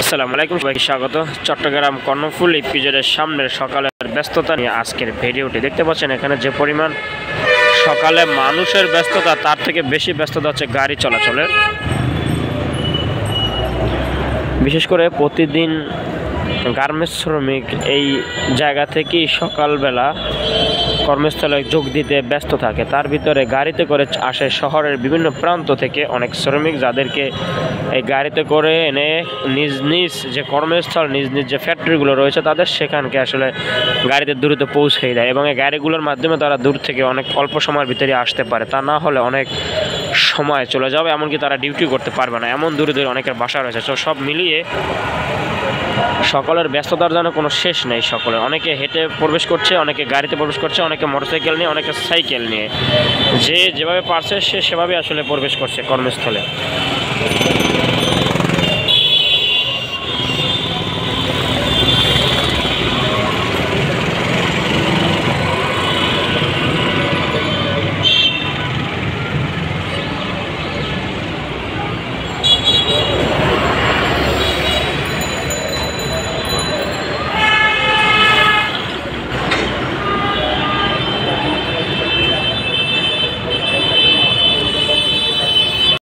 আসসালামু আলাইকুম, সবাইকে স্বাগত। চট্টগ্রাম কর্ণফুল ইপিজেডের সামনের সকালের ব্যস্ততা নিয়ে আজকের ভিডিওটি দেখতে পাচ্ছেন। এখানে যে পরিমাণ সকালে মানুষের ব্যস্ততা, তার থেকে বেশি ব্যস্ততা হচ্ছে গাড়ি চলাচলের। বিশেষ করে প্রতিদিন গার্মেন্টস শ্রমিক এই জায়গা থেকেই সকালবেলা কর্মস্থলে যোগ দিতে ব্যস্ত থাকে। তার ভিতরে গাড়িতে করে আসে শহরের বিভিন্ন প্রান্ত থেকে অনেক শ্রমিক, যাদেরকে এই গাড়িতে করে এনে নিজ নিজ যে কর্মস্থল, নিজ নিজ যে ফ্যাক্টরিগুলো রয়েছে তাদের সেখানকে আসলে গাড়িতে দ্রুত পৌঁছে দেয় এবং এই গাড়িগুলোর মাধ্যমে তারা দূর থেকে অনেক অল্প সময়ের ভিতরে আসতে পারে। তা না হলে অনেক সময় চলে যাবে, এমনকি তারা ডিউটি করতে পারবে না, এমন দূরে দূরে অনেকের বাসা রয়েছে। তো সব মিলিয়ে সকলের ব্যস্ততার যেন কোনো শেষ নেই। সকলের, অনেকে হেঁটে প্রবেশ করছে, অনেকে গাড়িতে প্রবেশ করছে, অনেকে মোটরসাইকেল নিয়ে, অনেকে সাইকেল নিয়ে, যে যেভাবে পারছে সে সেভাবে আসলে প্রবেশ করছে কর্মস্থলে।